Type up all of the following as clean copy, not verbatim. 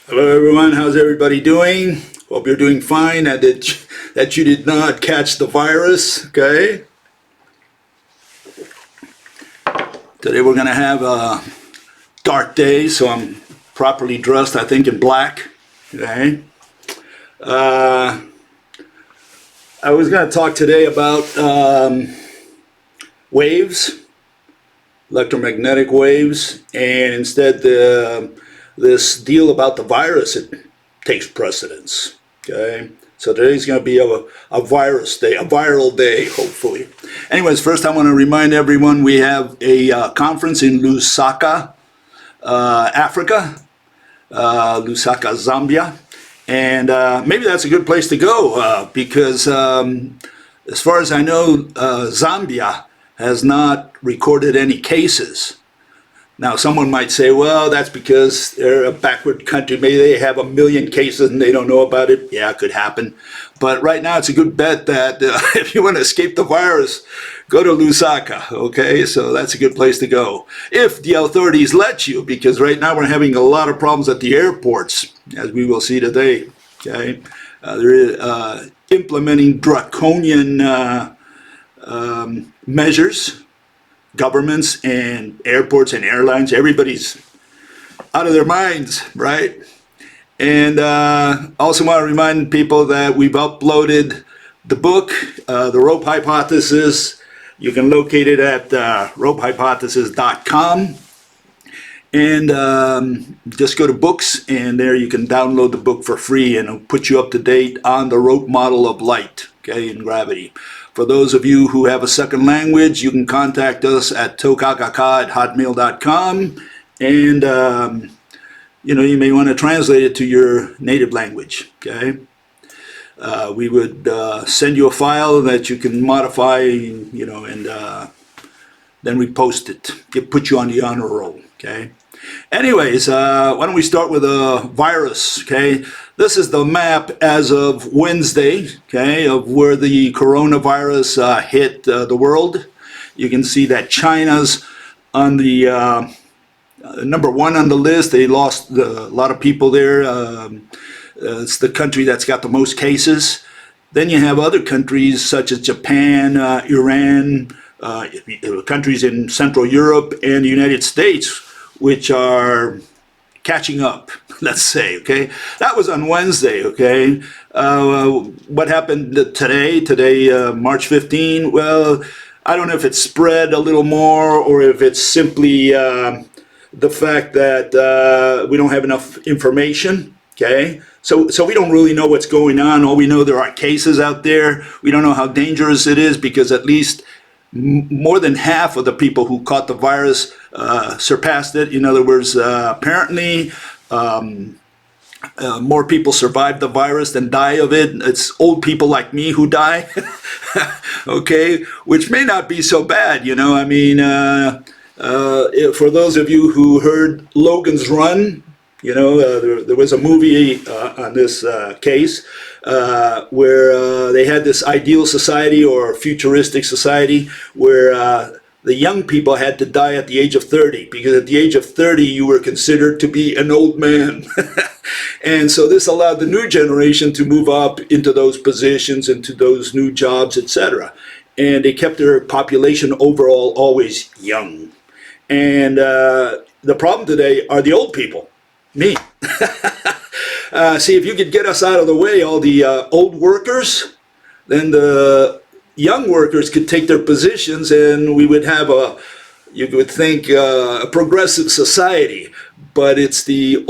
Hello everyone, how's everybody doing? Hope you're doing fine and that you did not catch the virus, okay? Today we're going to have a dark day, so I'm properly dressed, I think, in black, okay? I was going to talk today about waves, electromagnetic waves, and instead this deal about the virus, it takes precedence. Okay, so today's going to be a virus day, a viral day, hopefully. Anyways, first I want to remind everyone we have a conference in Lusaka, Africa, Lusaka, Zambia, and maybe that's a good place to go because as far as I know, Zambia has not recorded any cases. Now, someone might say, well, that's because they're a backward country. Maybe they have 1 million cases and they don't know about it. Yeah, it could happen. But right now, it's a good bet that if you want to escape the virus, go to Lusaka, okay? So that's a good place to go. If the authorities let you, because right now we're having a lot of problems at the airports, as we will see today, okay? They're implementing draconian measures. Governments and airports and airlines, everybody's out of their minds, right? And also want to remind people that we've uploaded the book, The Rope Hypothesis. You can locate it at ropehypothesis.com. And just go to books, and there you can download the book for free, and it'll put you up to date on the rope model of light, okay, in gravity. For those of you who have a second language, you can contact us at tokakaka@hotmail.com, and you may want to translate it to your native language. Okay, we would send you a file that you can modify, and then we post it. Put you on the honor roll. Okay. Anyways, why don't we start with a virus, okay? This is the map as of Wednesday, okay, of where the coronavirus hit the world. You can see that China's on the number one on the list. They lost a lot of people there. It's the country that's got the most cases. Then you have other countries such as Japan, Iran, countries in Central Europe and the United States, which are catching up, let's say, okay? That was on Wednesday, okay? What happened today, March 15? Well, I don't know if it's spread a little more or if it's simply the fact that we don't have enough information, okay? So we don't really know what's going on. All we know, there are cases out there. We don't know how dangerous it is because at least more than half of the people who caught the virus surpassed it. In other words, apparently more people survive the virus than die of it. It's old people like me who die, okay, which may not be so bad, I mean, for those of you who heard Logan's Run, there was a movie on this case where they had this ideal society or futuristic society where the young people had to die at the age of 30, because at the age of 30 you were considered to be an old man. And so this allowed the new generation to move up into those positions, into those new jobs, etc. And they kept their population overall always young. And the problem today are the old people. Me. See, if you could get us out of the way, all the old workers, then the young workers could take their positions and we would have you would think, a progressive society. But it's the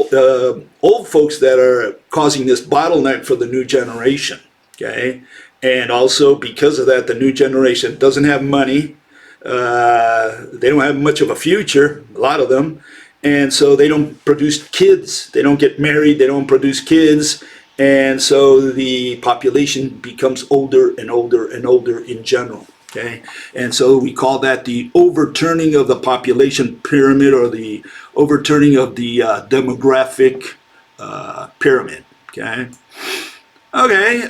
old folks that are causing this bottleneck for the new generation, okay? And also because of that, the new generation doesn't have money. They don't have much of a future, a lot of them. And so they don't produce kids, they don't get married, they don't produce kids, and so the population becomes older and older and older in general, okay? And so we call that the overturning of the population pyramid, or the overturning of the demographic pyramid, okay? Okay,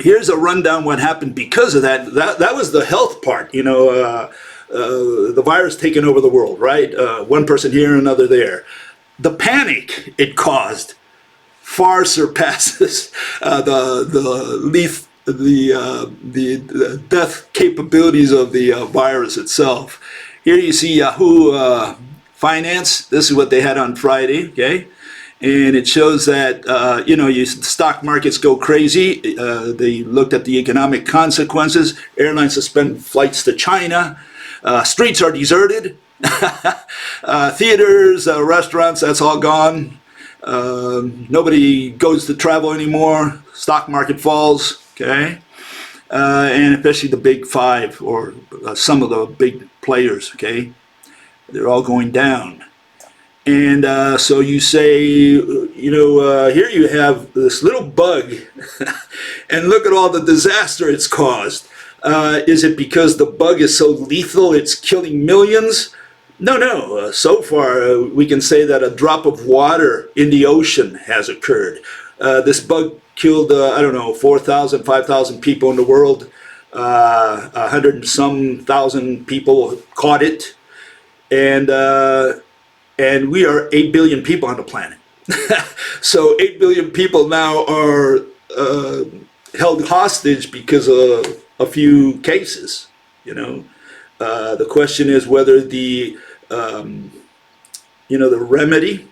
here's a rundown what happened because of that. That was the health part, the virus taking over the world, right? One person here, another there. the panic it caused far surpasses the death capabilities of the virus itself. Here you see Yahoo Finance. This is what they had on Friday, okay? And it shows that, stock markets go crazy. They looked at the economic consequences. Airlines suspend flights to China. Streets are deserted. Theaters, restaurants, that's all gone. Nobody goes to travel anymore. Stock market falls, okay? And especially the big five, or some of the big players, okay? They're all going down. And so you say, here you have this little bug, and look at all the disaster it's caused. Is it because the bug is so lethal it's killing millions? No. So far, we can say that a drop of water in the ocean has occurred. This bug killed, 4,000, 5,000 people in the world. 100 and some thousand people caught it. And we are 8 billion people on the planet. So 8 billion people now are held hostage because of a few cases, The question is whether the remedy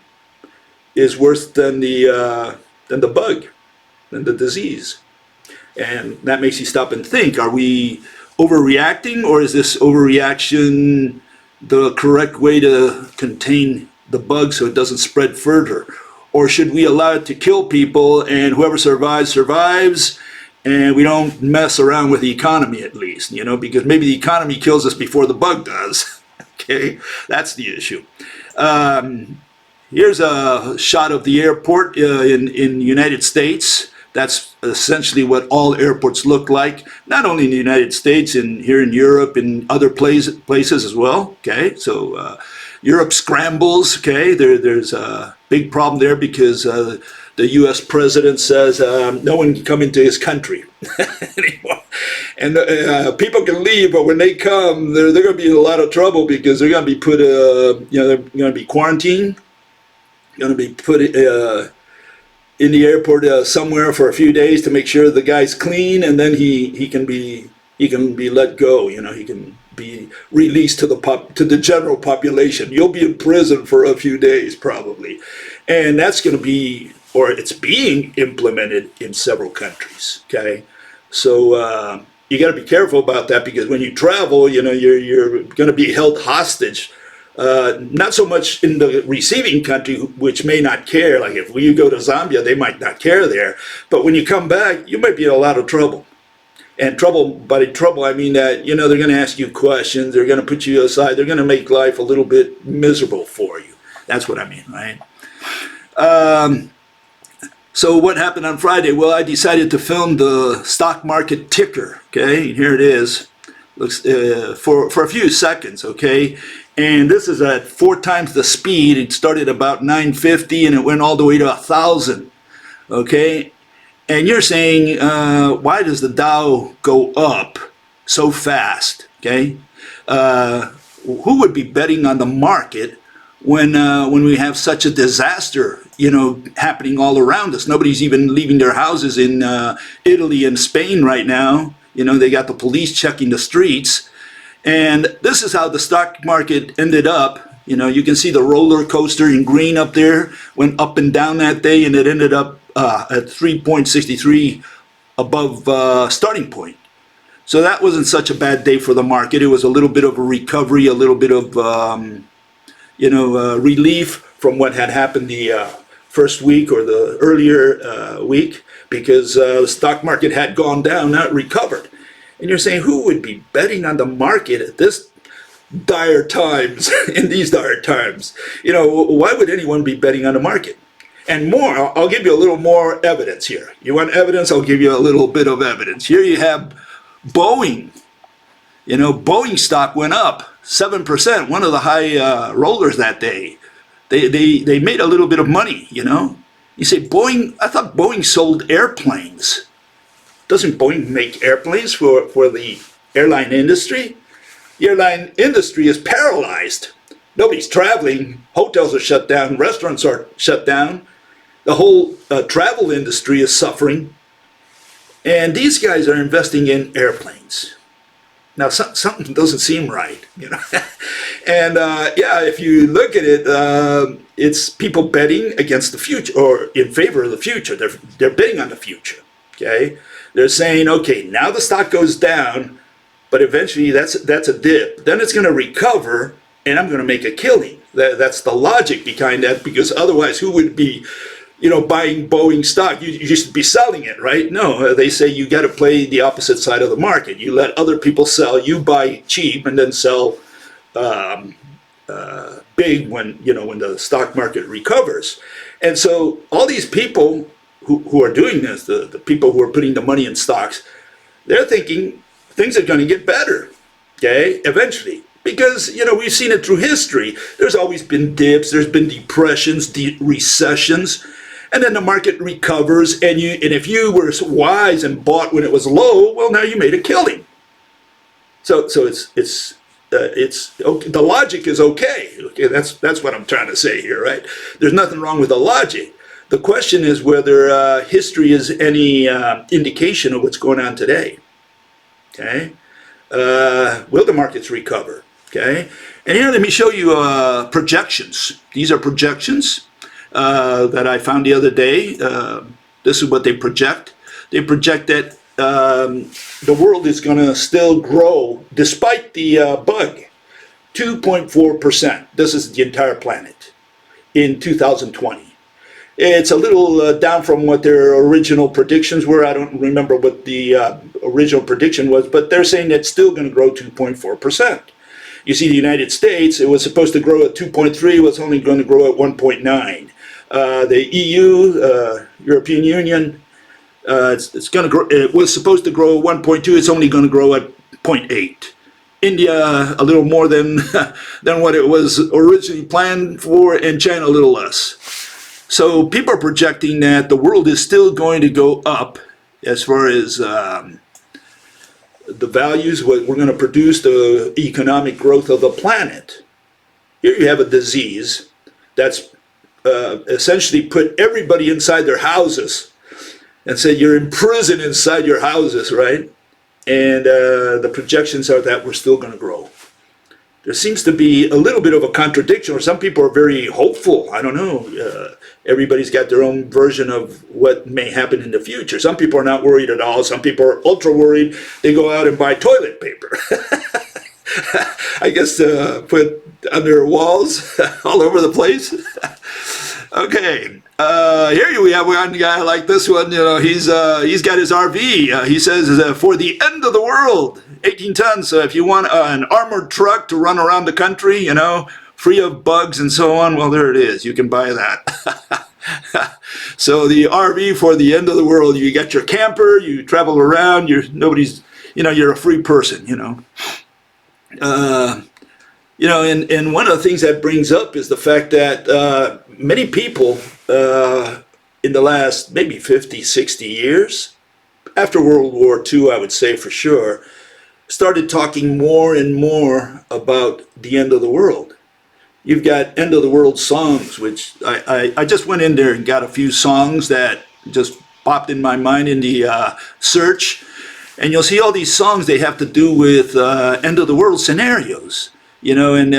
is worse than the bug, than the disease. And that makes you stop and think, are we overreacting, or is this overreaction the correct way to contain the bug so it doesn't spread further? Or should we allow it to kill people, and whoever survives, survives, and we don't mess around with the economy at least, because maybe the economy kills us before the bug does. Okay, that's the issue. Here's a shot of the airport in the United States. That's essentially what all airports look like, not only in the United States, and here in Europe and other places as well. Okay, so Europe scrambles. Okay, there's a big problem there because the U.S. president says no one can come into his country anymore. And people can leave, but when they come, they're going to be in a lot of trouble because they're going to be put, they're going to be quarantined, going to be put in the airport somewhere for a few days to make sure the guy's clean, and then he can be let go. He can be released to the general population. You'll be in prison for a few days probably, and that's going to be, or it's being implemented in several countries. Okay, so you got to be careful about that, because when you travel, you're going to be held hostage. Not so much in the receiving country, which may not care. Like if you go to Zambia, they might not care there. But when you come back, you might be in a lot of trouble. And by trouble, I mean that, they're going to ask you questions. They're going to put you aside. They're going to make life a little bit miserable for you. That's what I mean, right? So what happened on Friday? Well, I decided to film the stock market ticker. Okay, and here it is. Looks for a few seconds. Okay. And this is at 4 times the speed. It started about 950 and it went all the way to 1,000. Okay, and you're saying, why does the Dow go up so fast? Okay, who would be betting on the market when we have such a disaster, happening all around us? Nobody's even leaving their houses in Italy and Spain right now. They got the police checking the streets. And this is how the stock market ended up. You can see the roller coaster in green up there, went up and down that day, and it ended up at 3.63 above starting point. So that wasn't such a bad day for the market. It was a little bit of a recovery, a little bit of relief from what had happened the first week or the earlier week, because the stock market had gone down, not recovered. And you're saying, who would be betting on the market at this dire times, in these dire times? Why would anyone be betting on the market? And more, I'll give you a little more evidence here. You want evidence? I'll give you a little bit of evidence. Here you have Boeing. Boeing stock went up 7%, one of the high rollers that day. They made a little bit of money, You say, Boeing, I thought Boeing sold airplanes. Doesn't Boeing make airplanes for the airline industry? The airline industry is paralyzed. Nobody's traveling. Hotels are shut down. Restaurants are shut down. The whole travel industry is suffering. And these guys are investing in airplanes. Now, something doesn't seem right, you know. And yeah, if you look at it, it's people betting against the future or in favor of the future. They're betting on the future, okay? They're saying, okay, now the stock goes down, but eventually that's a dip. Then it's going to recover, and I'm going to make a killing. That's the logic behind that, because otherwise who would be, you know, buying Boeing stock? You should be selling it, right? No, they say you got to play the opposite side of the market. You let other people sell, you buy cheap, and then sell big when, you know, when the stock market recovers. And so all these people who are doing this, the people who are putting the money in stocks, they're thinking things are going to get better, okay, eventually. Because, you know, we've seen it through history. There's always been dips, there's been depressions, recessions, and then the market recovers, and if you were wise and bought when it was low, well, now you made a killing. So it's okay. The logic is okay. Okay, that's what I'm trying to say here, right? There's nothing wrong with the logic. The question is whether history is any indication of what's going on today. Okay, will the markets recover? Okay, and here let me show you projections. These are projections that I found the other day. This is what they project. They project that the world is going to still grow despite the bug, 2.4%. This is the entire planet in 2020. It's a little down from what their original predictions were. I don't remember what the original prediction was, but they're saying it's still going to grow 2.4%. You see, the United States, it was supposed to grow at 2.3, it was only going to grow at 1.9. The EU, European Union, it's going to grow. It was supposed to grow 1.2. It's only going to grow at 0.8. India a little more than what it was originally planned for, and China a little less. So people are projecting that the world is still going to go up as far as the values, what we're going to produce, the economic growth of the planet. Here you have a disease that's essentially put everybody inside their houses and said you're imprisoned inside your houses, right? And the projections are that we're still going to grow. There seems to be a little bit of a contradiction, or some people are very hopeful. I don't know. Everybody's got their own version of what may happen in the future. Some people are not worried at all. Some people are ultra worried. They go out and buy toilet paper. I guess put under walls all over the place. Okay, here we have one guy like this one. You know, he's got his RV. He says for the end of the world, 18 tons. So if you want an armored truck to run around the country, you know, free of bugs and so on, well, there it is. You can buy that. So the RV for the end of the world. You got your camper. You travel around. Nobody's. You know, you're a free person. You know. You know, and one of the things that brings up is the fact that many people in the last maybe 50, 60 years, after World War II, I would say for sure, started talking more and more about the end of the world. You've got end of the world songs, which I just went in there and got a few songs that just popped in my mind in the search. And you'll see all these songs, they have to do with end of the world scenarios. You know, and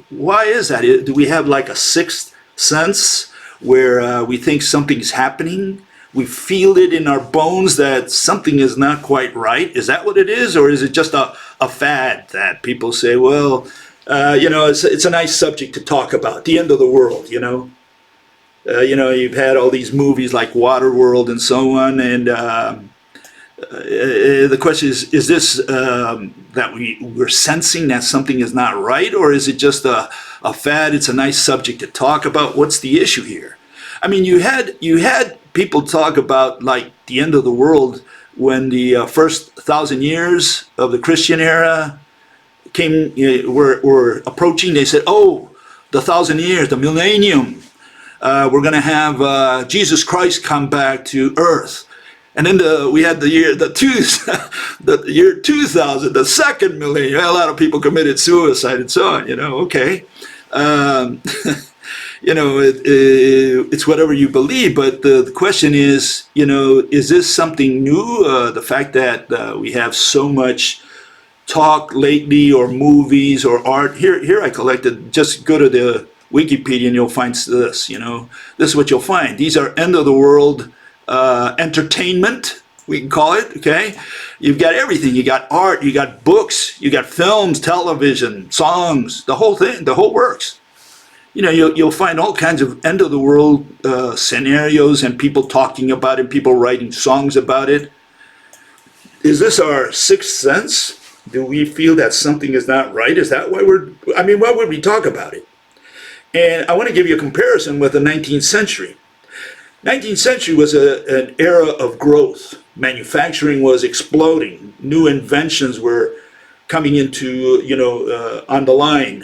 why is that? Do we have like a sixth sense where we think something's happening? We feel it in our bones that something is not quite right. Is that what it is? Or is it just a fad that people say, well, you know, it's a nice subject to talk about, the end of the world, you know? You know, you've had all these movies like Waterworld and so on, and the question is this that we're sensing that something is not right, or is it just a fad? It's a nice subject to talk about. What's the issue here? I mean, you had people talk about like the end of the world when the first 1,000 years of the Christian era came, were approaching. They said, oh, the 1,000 years, the millennium, we're going to have Jesus Christ come back to earth. And then we had the year, the year 2000, the second millennium. A lot of people committed suicide and so on, you know, okay. Um, you know, it's whatever you believe, but the question is, you know, is this something new? The fact that we have so much talk lately, or movies, or art. Here I collected, just go to the Wikipedia and you'll find this, you know. This is what you'll find. These are end of the world entertainment, we can call it, okay? You've got everything. You got art, you got books, you got films, television, songs, the whole thing, the whole works. You know, you'll find all kinds of end of the world scenarios, and people talking about it, people writing songs about it. Is this our sixth sense? Do we feel that something is not right? Is that why why would we talk about it? And I want to give you a comparison with the 19th century. 19th century was an era of growth. Manufacturing was exploding. New inventions were coming into, you know, on the line.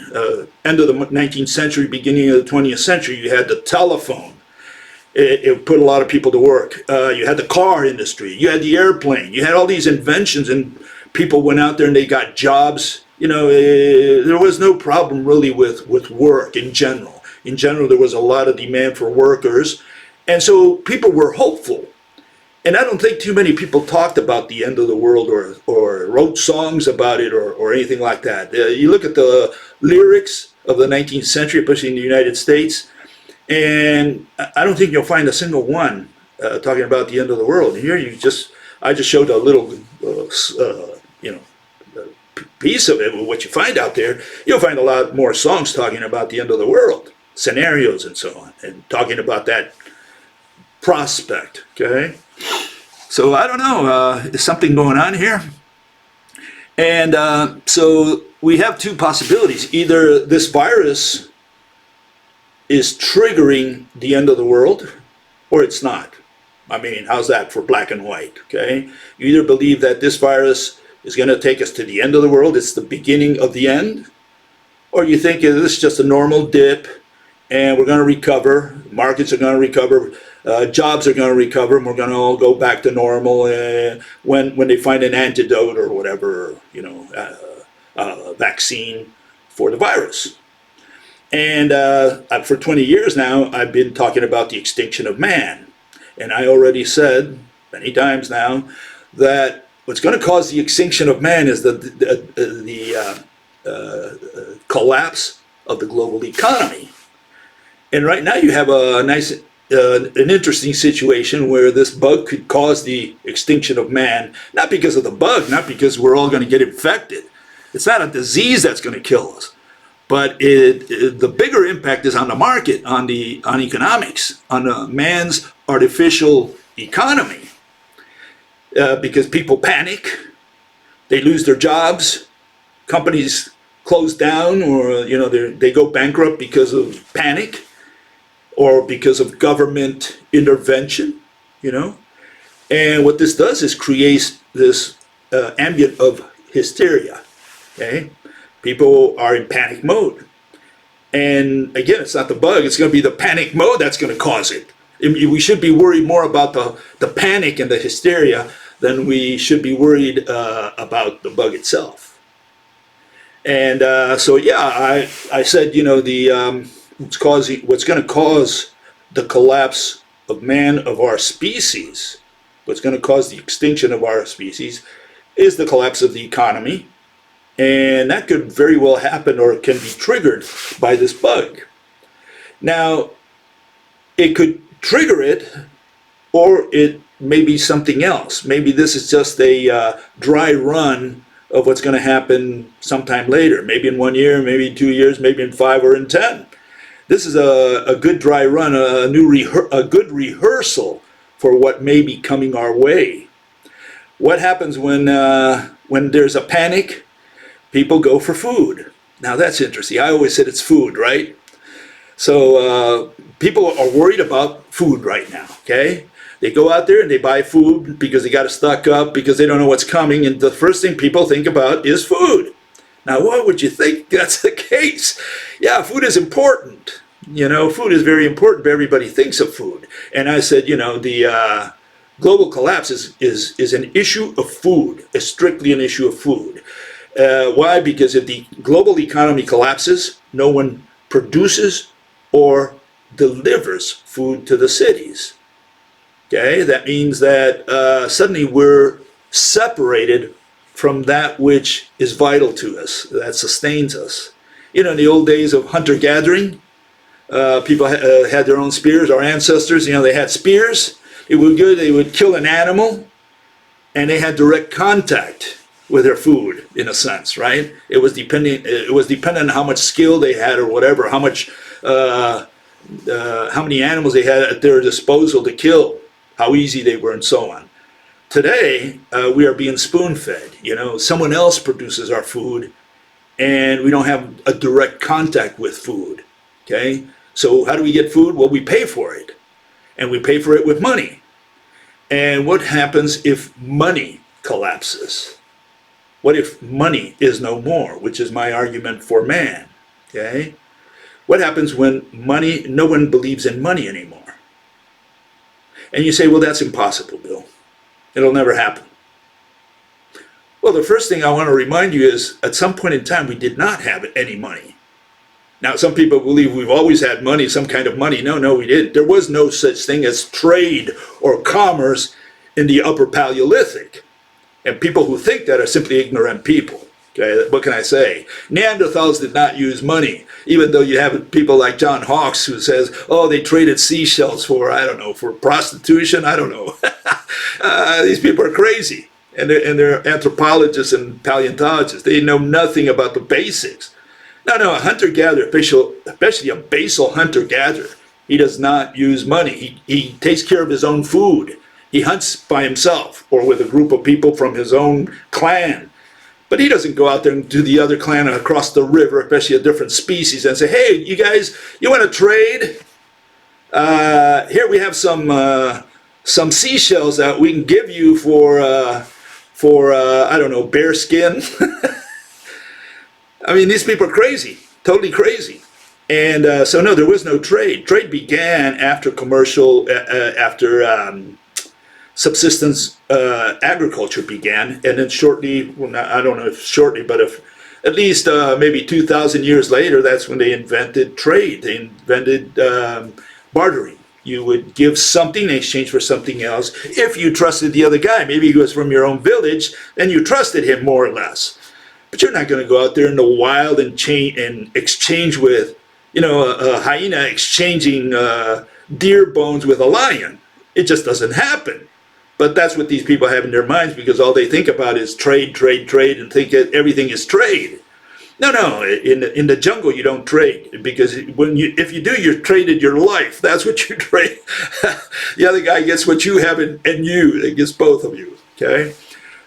End of the 19th century, beginning of the 20th century, you had the telephone. It put a lot of people to work. You had the car industry. You had the airplane. You had all these inventions, and people went out there and they got jobs. You know, there was no problem really with work in general. In general, there was a lot of demand for workers. And so people were hopeful. And I don't think too many people talked about the end of the world, or wrote songs about it, or anything like that. You look at the lyrics of the 19th century, especially in the United States, and I don't think you'll find a single one talking about the end of the world. And here I just showed a little, you know, piece of it. What you find out there, you'll find a lot more songs talking about the end of the world, scenarios and so on, and talking about that prospect, okay? So I don't know, is something going on here? And so we have two possibilities. Either this virus is triggering the end of the world, or it's not. I mean, how's that for black and white, okay? You either believe that this virus is going to take us to the end of the world, it's the beginning of the end, or you think this is just a normal dip and we're going to recover, markets are going to recover, jobs are going to recover, and we're going to all go back to normal when they find an antidote or whatever, you know, vaccine for the virus. And for 20 years now, I've been talking about the extinction of man. And I already said many times now that what's going to cause the extinction of man is the collapse of the global economy. And right now you have a nice, an interesting situation where this bug could cause the extinction of man, not because of the bug, not because we're all going to get infected. It's not a disease that's going to kill us. But the bigger impact is on the market, on economics, on man's artificial economy. Because people panic, they lose their jobs, companies close down, or you know they go bankrupt because of panic, or because of government intervention, you know. And what this does is creates this ambient of hysteria. Okay, people are in panic mode, and again, it's not the bug; it's going to be the panic mode that's going to cause it. We should be worried more about the panic and the hysteria than we should be worried about the bug itself. And so, yeah, I said, you know, what's going to cause the collapse of man, of our species, what's going to cause the extinction of our species, is the collapse of the economy. And that could very well happen, or can be triggered by this bug. Now, it could trigger it, or it may be something else. Maybe this is just a dry run of what's going to happen sometime later, maybe in 1 year, maybe in 2 years, maybe in 5 or in 10. This is a good dry run, a good rehearsal for what may be coming our way. What happens when there's a panic? People go for food. Now that's interesting. I always said it's food, right? So people are worried about food right now, okay? They go out there and they buy food because they got to stock up, because they don't know what's coming, and the first thing people think about is food. Now, why would you think that's the case? Yeah, food is important. You know, food is very important, but everybody thinks of food. And I said, you know, global collapse is an issue of food, is strictly an issue of food. Why? Because if the global economy collapses, no one produces or delivers food to the cities. Okay, that means that suddenly we're separated from that which is vital to us, that sustains us. You know, in the old days of hunter-gathering, people had their own spears. Our ancestors, you know, they had spears. It was good. They would kill an animal, and they had direct contact with their food, in a sense, right? It was dependent. It was dependent on how much skill they had, or whatever, how many animals they had at their disposal to kill, how easy they were, and so on. Today, we are being spoon-fed. You know, someone else produces our food, and we don't have a direct contact with food. Okay, so how do we get food? Well, we pay for it, and we pay for it with money. And what happens if money collapses? What if money is no more, which is my argument for man? Okay, what happens when money? No one believes in money anymore. And you say, well, that's impossible, Bill. It'll never happen. Well, the first thing I want to remind you is, at some point in time, we did not have any money. Now, some people believe we've always had money, some kind of money. No, we didn't. There was no such thing as trade or commerce in the Upper Paleolithic. And people who think that are simply ignorant people. Okay, what can I say? Neanderthals did not use money, even though you have people like John Hawkes who says, oh, they traded seashells for, I don't know, for prostitution. I don't know. These people are crazy. And they're anthropologists and paleontologists. They know nothing about the basics. No, a hunter-gatherer, especially a basal hunter-gatherer, he does not use money. He takes care of his own food. He hunts by himself or with a group of people from his own clan. But he doesn't go out there and do the other clan across the river, especially a different species, and say, hey, you guys, you want to trade? Here we have some seashells that we can give you for I don't know, bear skin. I mean, these people are crazy, totally crazy. And so no, there was no trade. Trade began after subsistence agriculture began, and then shortly, well, I don't know if shortly, but if at least maybe 2,000 years later, that's when they invented trade. They invented bartering. You would give something in exchange for something else if you trusted the other guy. Maybe he was from your own village, then you trusted him more or less. But you're not going to go out there in the wild and exchange with, you know, a hyena exchanging deer bones with a lion. It just doesn't happen. But that's what these people have in their minds, because all they think about is trade, trade, trade, and think that everything is trade. No, in the jungle you don't trade, because if you do, you're traded your life. That's what you trade. The other guy gets what you have, and you, it gets both of you. Okay,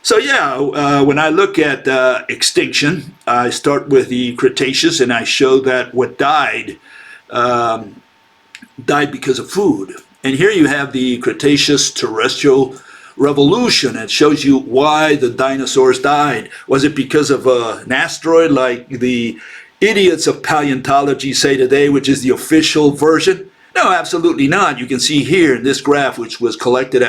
so yeah, when I look at extinction, I start with the Cretaceous, and I show that what died because of food. And here you have the Cretaceous terrestrial revolution. It shows you why the dinosaurs died. Was it because of an asteroid, like the idiots of paleontology say today, which is the official version? No, absolutely not. You can see here in this graph, which was collected,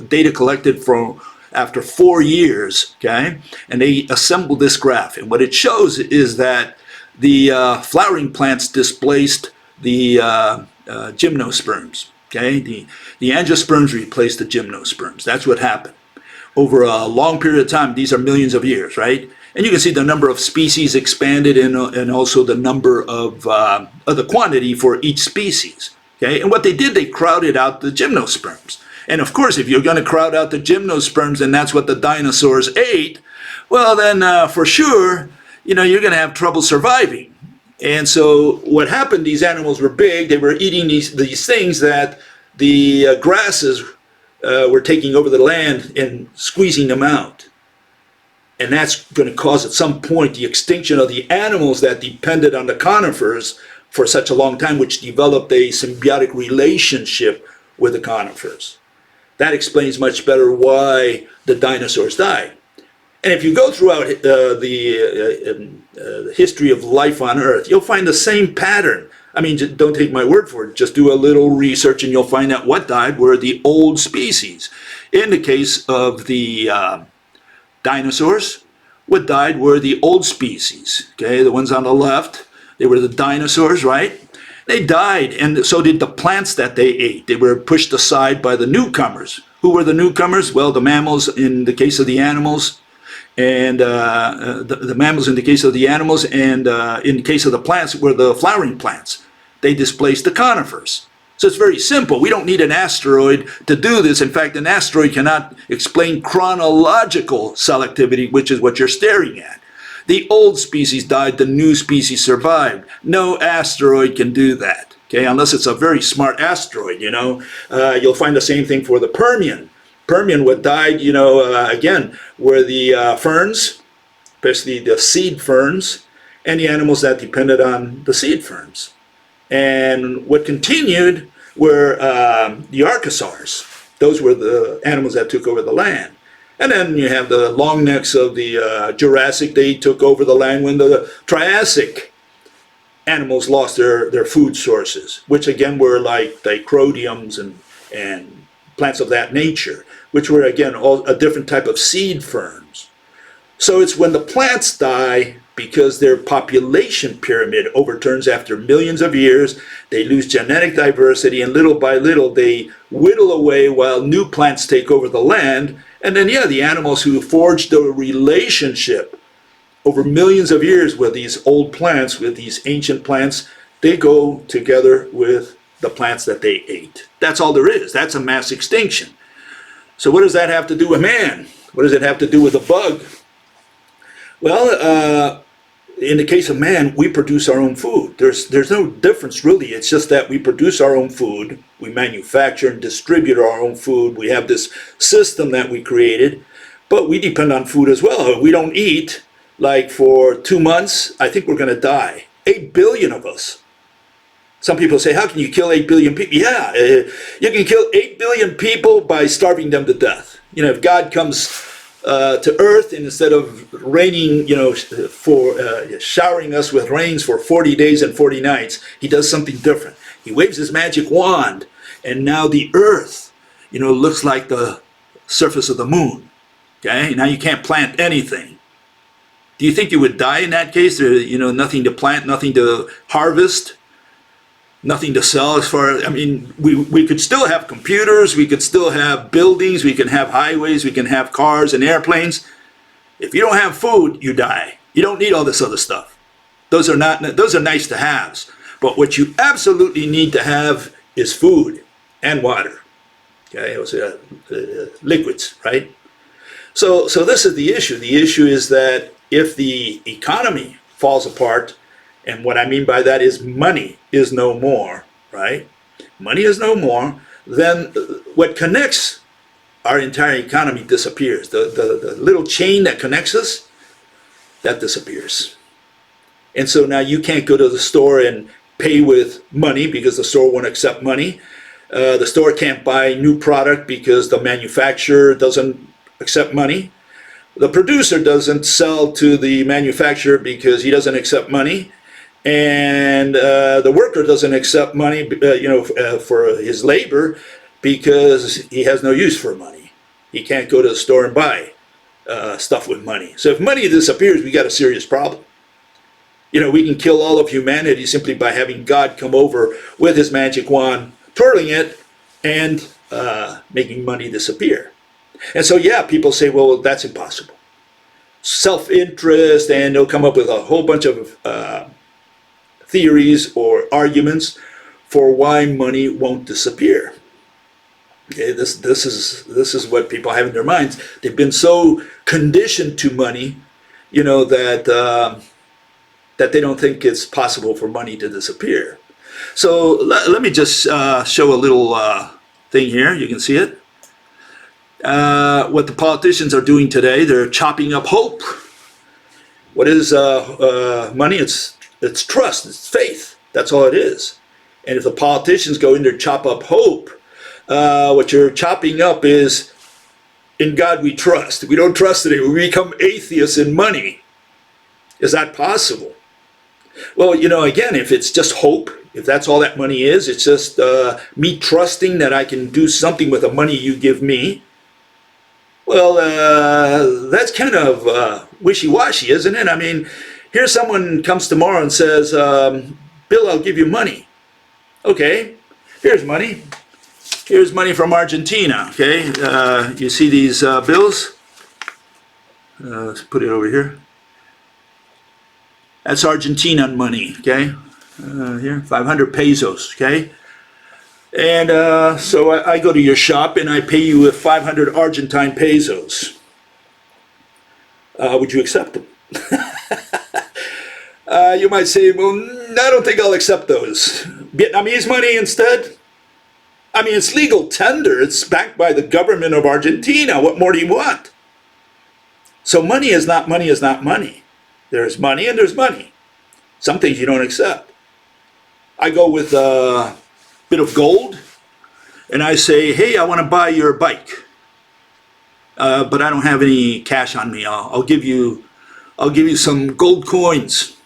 data collected from after 4 years, okay? And they assembled this graph. And what it shows is that the flowering plants displaced the gymnosperms. Okay, the angiosperms replaced the gymnosperms. That's what happened. Over a long period of time, these are millions of years, right? And you can see the number of species expanded, and also the number of the quantity for each species. Okay, and what they did, they crowded out the gymnosperms. And of course, if you're going to crowd out the gymnosperms, and that's what the dinosaurs ate, well then for sure, you know, you're going to have trouble surviving. And so what happened, these animals were big, they were eating these things that the grasses were taking over the land and squeezing them out. And that's going to cause at some point the extinction of the animals that depended on the conifers for such a long time, which developed a symbiotic relationship with the conifers. That explains much better why the dinosaurs died. And if you go throughout the history of life on Earth, you'll find the same pattern I mean, don't take my word for it. Just do a little research and you'll find out what died were the old species. In the case of the dinosaurs, what died were the old species. Okay, the ones on the left, they were the dinosaurs, right? They died, and so did the plants that they ate. They were pushed aside by the newcomers. Who were the newcomers? Well, the mammals in the case of the animals, and the mammals in the case of the animals, and in the case of the plants were the flowering plants. They displaced the conifers. So it's very simple. We don't need an asteroid to do this. In fact, an asteroid cannot explain chronological selectivity, which is what you're staring at. The old species died, the new species survived. No asteroid can do that, okay, unless it's a very smart asteroid, you know. You'll find the same thing for the Permian. Permian, what died, you know, again, were the ferns, especially the seed ferns, and the animals that depended on the seed ferns. And what continued were the archosaurs. Those were the animals that took over the land. And then you have the long necks of the Jurassic. They took over the land when the Triassic animals lost their food sources, which again were like dicrodiums and plants of that nature, which were again all a different type of seed ferns. So it's when the plants die because their population pyramid overturns after millions of years, they lose genetic diversity, and little by little they whittle away while new plants take over the land. And then, yeah, the animals who forged a relationship over millions of years with these old plants, with these ancient plants, they go together with the plants that they ate. That's all there is. That's a mass extinction. So what does that have to do with man? What does it have to do with a bug? Well, in the case of man, we produce our own food. There's no difference really. It's just that we produce our own food. We manufacture and distribute our own food. We have this system that we created, but we depend on food as well. If we don't eat, like for 2 months, I think we're going to die. 8 billion of us. Some people say, how can you kill 8 billion people? Yeah, you can kill 8 billion people by starving them to death. You know, if God comes to earth, and instead of raining, you know, for showering us with rains for 40 days and 40 nights, he does something different. He waves his magic wand, and now the earth, you know, looks like the surface of the moon. Okay, now you can't plant anything. Do you think you would die in that case? There's, you know, nothing to plant, nothing to harvest, nothing to sell. As far as, I mean, we could still have computers, we could still have buildings, we can have highways, we can have cars and airplanes. If you don't have food, you die. You don't need all this other stuff. Those are nice to haves. But what you absolutely need to have is food and water. Okay, it was liquids, right? So this is the issue. The issue is that if the economy falls apart, and what I mean by that is money is no more, right? Money is no more, then what connects our entire economy disappears. The little chain that connects us, that disappears. And so now you can't go to the store and pay with money because the store won't accept money. The store can't buy new product because the manufacturer doesn't accept money. The producer doesn't sell to the manufacturer because he doesn't accept money. And the worker doesn't accept money, for his labor because he has no use for money. He can't go to the store and buy stuff with money. So if money disappears, we got a serious problem. You know, we can kill all of humanity simply by having God come over with his magic wand, twirling it, and making money disappear. And so, yeah, people say, well, that's impossible. Self-interest, and they'll come up with a whole bunch of theories or arguments for why money won't disappear. Okay, this is what people have in their minds. They've been so conditioned to money, you know, that that they don't think it's possible for money to disappear. So let me just show a little thing here. You can see it. What the politicians are doing today, they're chopping up hope. What is money? It's trust, it's faith. That's all it is. And if the politicians go in there and chop up hope, what you're chopping up is, in God we trust. We don't trust it. We become atheists in money. Is that possible? Well, you know, again, if it's just hope, if that's all that money is, it's just me trusting that I can do something with the money you give me, well, that's kind of wishy-washy, isn't it? I mean, here someone comes tomorrow and says, Bill, I'll give you money. Okay, here's money. Here's money from Argentina, okay? You see these bills? Let's put it over here. That's Argentinian money, okay? Here, 500 pesos, okay? And so I go to your shop and I pay you with 500 Argentine pesos. Would you accept them? You might say, well, I don't think I'll accept those. Vietnamese money instead? I mean, it's legal tender. It's backed by the government of Argentina. What more do you want? So money is not money is not money. There's money and there's money. Some things you don't accept. I go with a bit of gold and I say, hey, I want to buy your bike. But I don't have any cash on me. I'll give you some gold coins.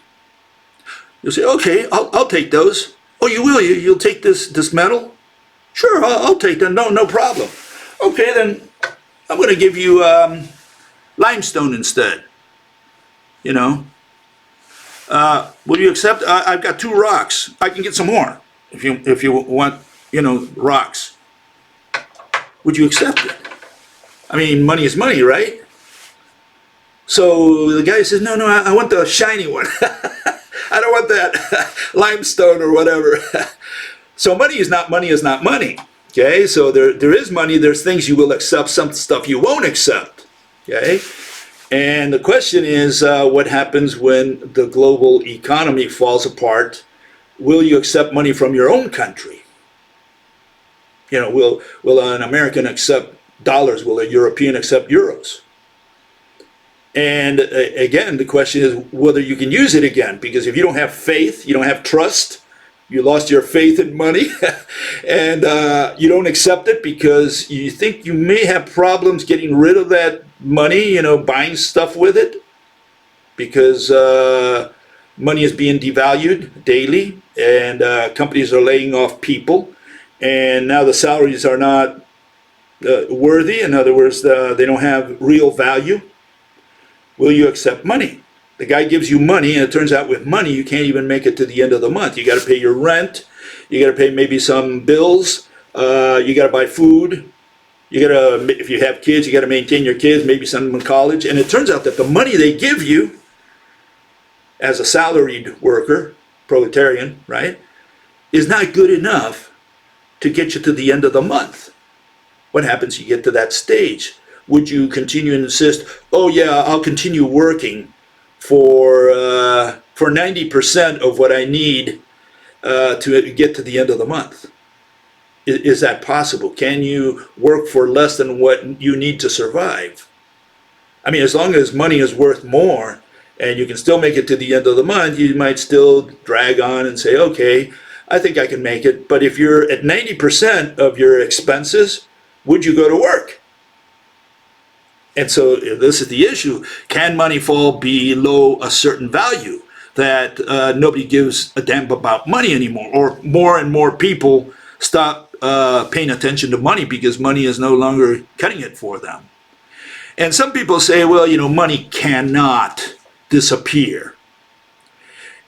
You'll say, okay, I'll take those. Oh, you will? You'll take this metal? Sure, I'll take that. No problem. Okay, then I'm going to give you limestone instead. You know. Will you accept? I've got 2 rocks. I can get some more if you want. You know, rocks. Would you accept it? I mean, money is money, right? So the guy says, no, I want the shiny one. I don't want that limestone or whatever. So money is not money is not money. Okay, so there is money. There's things you will accept, some stuff you won't accept. Okay, and the question is, what happens when the global economy falls apart? Will you accept money from your own country? You know, will an American accept dollars? Will a European accept euros? And again, the question is whether you can use it again, because if you don't have faith, you don't have trust, you lost your faith in money, and you don't accept it because you think you may have problems getting rid of that money, you know, buying stuff with it, because money is being devalued daily, and companies are laying off people, and now the salaries are not worthy. In other words, they don't have real value. Will you accept money? The guy gives you money, and it turns out with money, you can't even make it to the end of the month. You got to pay your rent. You got to pay maybe some bills. You got to buy food. You got to, if you have kids, you got to maintain your kids, maybe send them to college. And it turns out that the money they give you as a salaried worker, proletarian, right, is not good enough to get you to the end of the month. What happens? You get to that stage. Would you continue and insist, oh yeah, I'll continue working for 90% of what I need to get to the end of the month? Is that possible? Can you work for less than what you need to survive? I mean, as long as money is worth more and you can still make it to the end of the month, you might still drag on and say, okay, I think I can make it. But if you're at 90% of your expenses, would you go to work? And so this is the issue. Can money fall below a certain value that nobody gives a damn about money anymore? Or more and more people stop paying attention to money because money is no longer cutting it for them. And some people say, well, you know, money cannot disappear.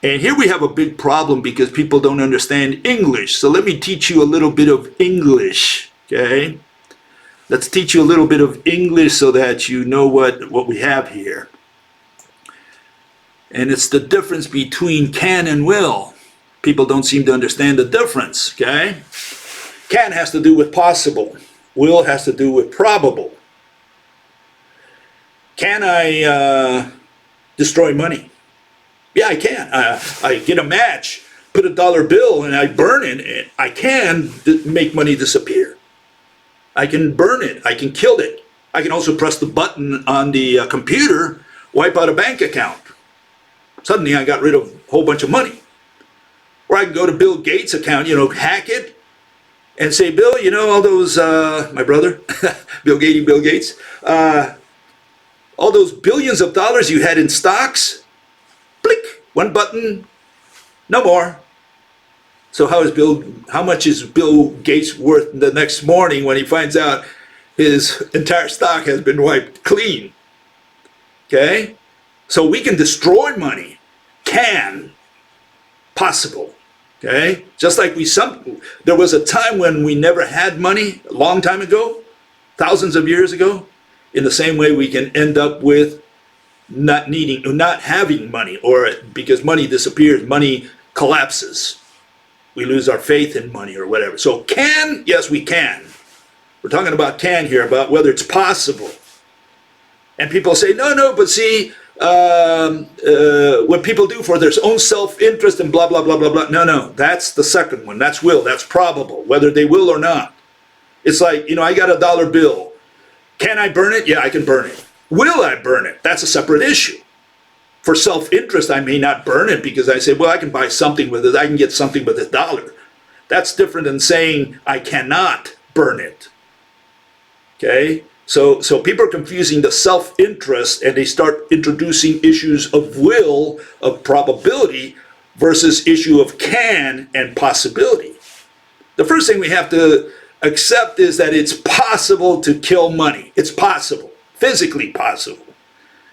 And here we have a big problem because people don't understand English. So let me teach you a little bit of English, okay? Let's teach you a little bit of English so that you know what we have here. And it's the difference between can and will. People don't seem to understand the difference, okay? Can has to do with possible. Will has to do with probable. Can I destroy money? Yeah, I can. I get a match, put a dollar bill, and I burn it. I can make money disappear. I can burn it. I can kill it. I can also press the button on the computer, wipe out a bank account. Suddenly I got rid of a whole bunch of money. Or I can go to Bill Gates' account, you know, hack it, and say, Bill, you know, all those, my brother, Bill Gates, all those billions of dollars you had in stocks, blick, one button, no more. So how much is Bill Gates worth the next morning when he finds out his entire stock has been wiped clean? Okay? So we can destroy money. Can. Possible. Okay? Just like there was a time when we never had money, a long time ago, thousands of years ago. In the same way, we can end up with not having money, or because money disappears, money collapses. We lose our faith in money or whatever. So can, yes, we can. We're talking about can here, about whether it's possible. And people say, no, but see, what people do for their own self-interest and blah, blah, blah, blah, blah. No, that's the second one. That's will. That's probable, whether they will or not. It's like, I got a dollar bill. Can I burn it? Yeah, I can burn it. Will I burn it? That's a separate issue. For self-interest, I may not burn it because I say, well, I can buy something with it. I can get something with $1. That's different than saying I cannot burn it. Okay? So people are confusing the self-interest, and they start introducing issues of will, of probability, versus issue of can and possibility. The first thing we have to accept is that it's possible to kill money. It's possible, physically possible.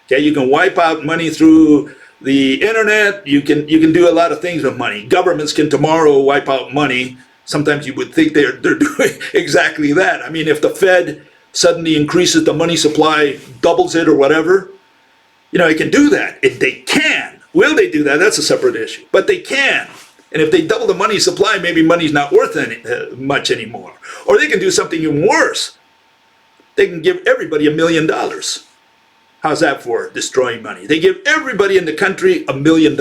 Okay, you can wipe out money through the internet. You can do a lot of things with money. Governments can tomorrow wipe out money. Sometimes you would think they're doing exactly that. I mean, if the Fed suddenly increases the money supply, doubles it or whatever, it can do that. They can. Will they do that? That's a separate issue. But they can. And if they double the money supply, maybe money's not worth much anymore. Or they can do something even worse. They can give everybody $1 million. How's that for destroying money? They give everybody in the country $1 million.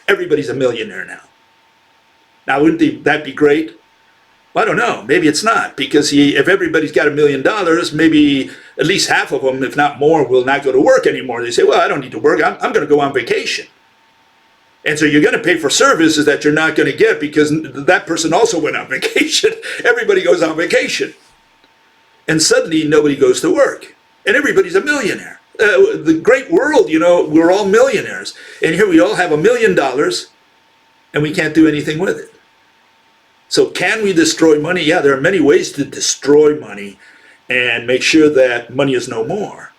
Everybody's a millionaire now. Now, wouldn't that be great? Well, I don't know. Maybe it's not, because if everybody's got $1 million, maybe at least half of them, if not more, will not go to work anymore. They say, well, I don't need to work. I'm going to go on vacation. And so you're going to pay for services that you're not going to get because that person also went on vacation. Everybody goes on vacation. And suddenly nobody goes to work. And everybody's a millionaire. The great world, we're all millionaires. And here we all have $1 million and we can't do anything with it. So can we destroy money? Yeah, there are many ways to destroy money and make sure that money is no more.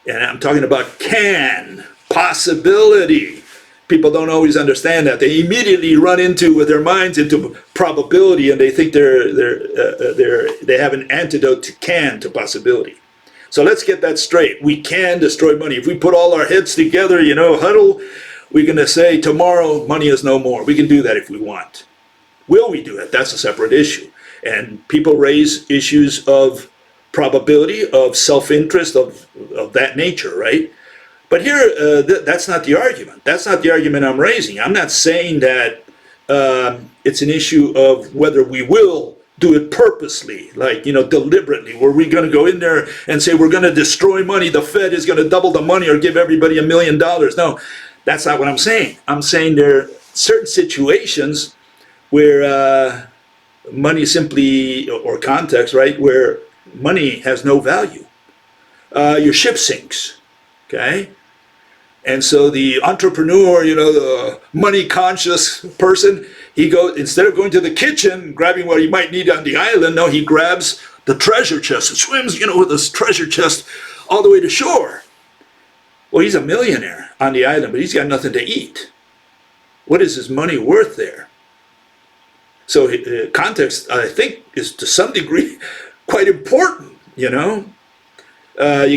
And I'm talking about can, possibility. People don't always understand that. They immediately run with their minds into probability, and they think they have an antidote to can, to possibility. So let's get that straight. We can destroy money. If we put all our heads together, huddle, we're going to say tomorrow money is no more. We can do that if we want. Will we do it? That's a separate issue. And people raise issues of probability, of self-interest, of that nature, right? But here, that's not the argument. That's not the argument I'm raising. I'm not saying that it's an issue of whether we will do it purposely, like, deliberately. Were we going to go in there and say we're going to destroy money, the Fed is going to double the money or give everybody $1 million? No, that's not what I'm saying. I'm saying there are certain situations where money simply, or context, right, where money has no value. Your ship sinks, okay? And so the entrepreneur, the money-conscious person, instead of going to the kitchen, grabbing what he might need on the island, no, he grabs the treasure chest and swims, with this treasure chest all the way to shore. Well, he's a millionaire on the island, but he's got nothing to eat. What is his money worth there? So context, I think, is to some degree quite important, You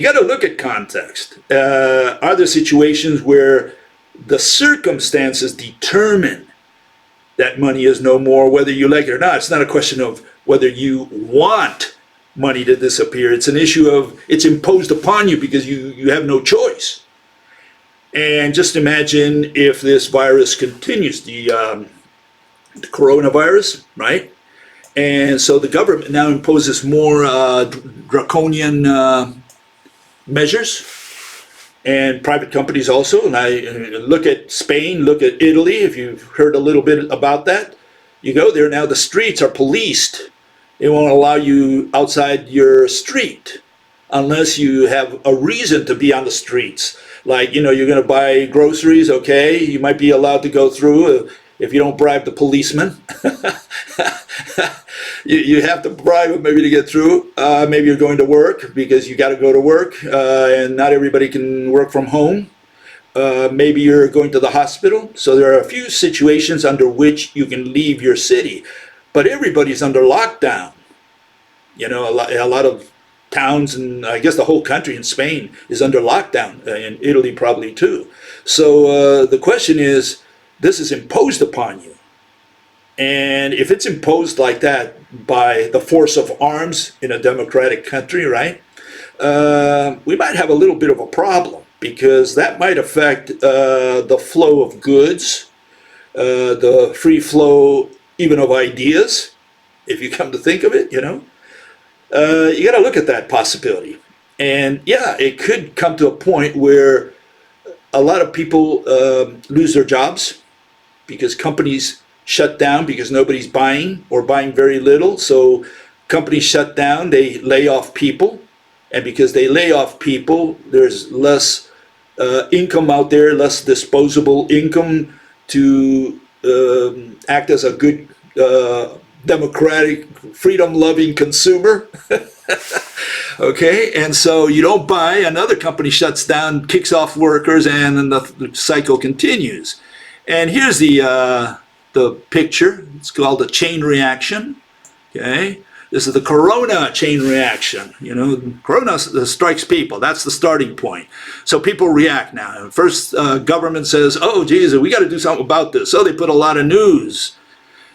got to look at context. Are there situations where the circumstances determine that money is no more, whether you like it or not? It's not a question of whether you want money to disappear. It's an issue of it's imposed upon you because you have no choice. And just imagine if this virus continues, the coronavirus, right? And so the government now imposes more draconian measures, and private companies also. And I look at Spain, look at Italy, if you've heard a little bit about that. You go there now, the streets are policed. They won't allow you outside your street unless you have a reason to be on the streets. Like, you're going to buy groceries, okay, you might be allowed to go through. if you don't bribe the policeman. You have to bribe them maybe to get through. Maybe you're going to work because you got to go to work, and not everybody can work from home. Maybe you're going to the hospital. So there are a few situations under which you can leave your city, but everybody's under lockdown. You know, a lot of towns, and I guess the whole country in Spain is under lockdown, in Italy probably too. So the question is, this is imposed upon you. And if it's imposed like that by the force of arms in a democratic country, right, we might have a little bit of a problem, because that might affect the flow of goods, the free flow even of ideas, if you come to think of it, you know. You got to look at that possibility. And yeah, it could come to a point where a lot of people lose their jobs because companies shut down because nobody's buying or buying very little. So companies shut down, they lay off people. And because they lay off people, there's less income out there, less disposable income to act as a good democratic, freedom-loving consumer. Okay, and so you don't buy, another company shuts down, kicks off workers, and then the cycle continues. And here's the picture. It's called the chain reaction. Okay, this is the corona chain reaction. You know, corona strikes people. That's the starting point. So people react now. First, government says, "Oh, geez, we got to do something about this." So they put a lot of news.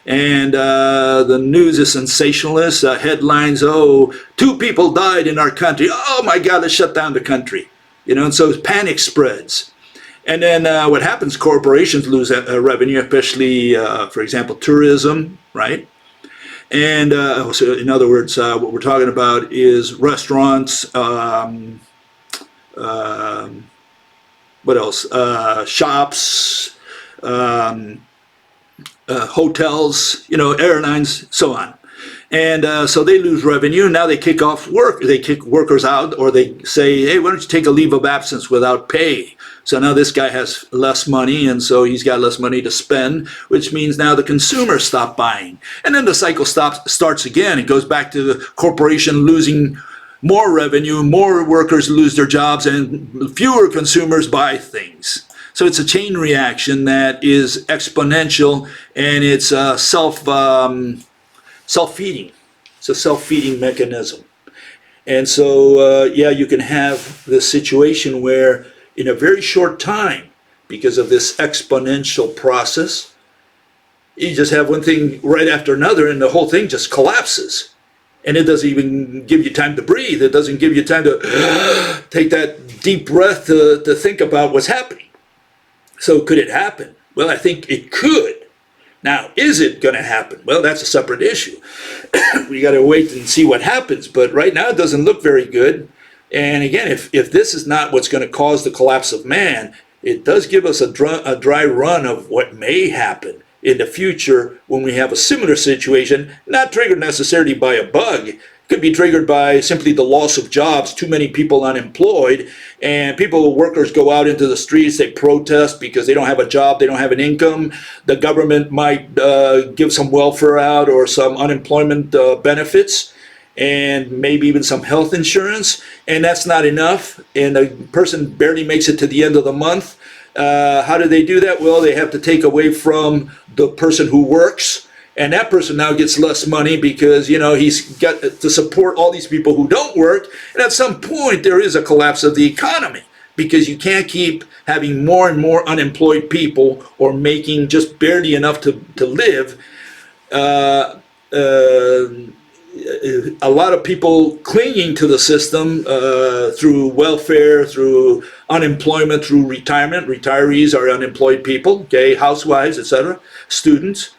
And the news is sensationalist. Headlines, oh, 2 people died in our country. Oh my God, let's shut down the country. You know, and so panic spreads. And then what happens, corporations lose revenue, especially, for example, tourism, right? And so in other words, what we're talking about is restaurants, what else? Shops, hotels, you know, airlines, so on. And so they lose revenue. Now they kick off work. They kick workers out, or they say, hey, why don't you take a leave of absence without pay? So now this guy has less money, and so he's got less money to spend, which means now the consumers stop buying. And then the cycle starts again. It goes back to the corporation losing more revenue, more workers lose their jobs, and fewer consumers buy things. So it's a chain reaction that is exponential, and it's self-feeding. It's a self-feeding mechanism. And so, yeah, you can have this situation where in a very short time, because of this exponential process, you just have one thing right after another, and the whole thing just collapses. And it doesn't even give you time to breathe. It doesn't give you time to take that deep breath to think about what's happening. So could it happen? Well, I think it could. Now, is it going to happen? Well, that's a separate issue. We got to wait and see what happens. But right now, it doesn't look very good. And again, if this is not what's going to cause the collapse of man, it does give us a dry run of what may happen in the future when we have a similar situation, not triggered necessarily by a bug. Could be triggered by simply the loss of jobs, too many people unemployed, and workers go out into the streets, they protest because they don't have a job, they don't have an income. The government might give some welfare out or some unemployment benefits, and maybe even some health insurance, and that's not enough, and the person barely makes it to the end of the month. How do they do that? Well, they have to take away from the person who works, and that person now gets less money because, you know, he's got to support all these people who don't work. And at some point, there is a collapse of the economy because you can't keep having more and more unemployed people or making just barely enough to live. A lot of people clinging to the system through welfare, through unemployment, through retirement. Retirees are unemployed people, okay, housewives, etc., students.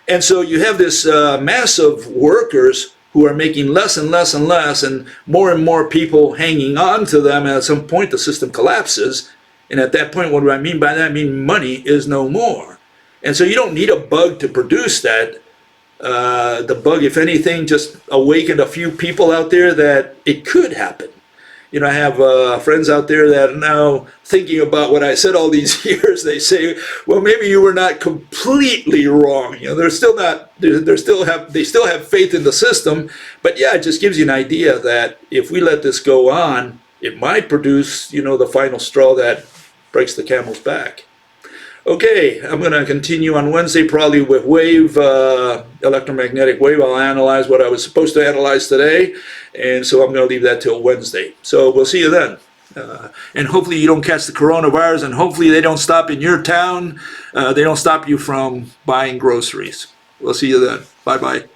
And so you have this mass of workers who are making less and less and less, and more people hanging on to them. And at some point, the system collapses. And at that point, what do I mean by that? I mean money is no more. And so you don't need a bug to produce that. The bug, if anything, just awakened a few people out there that it could happen. I have friends out there that are now thinking about what I said all these years. They say, well, maybe you were not completely wrong. They're still not, they still have faith in the system. But yeah, it just gives you an idea that if we let this go on, it might produce, the final straw that breaks the camel's back. Okay, I'm going to continue on Wednesday probably with electromagnetic wave. I'll analyze what I was supposed to analyze today, and so I'm going to leave that till Wednesday. So we'll see you then. And hopefully you don't catch the coronavirus, and hopefully they don't stop in your town. They don't stop you from buying groceries. We'll see you then. Bye-bye.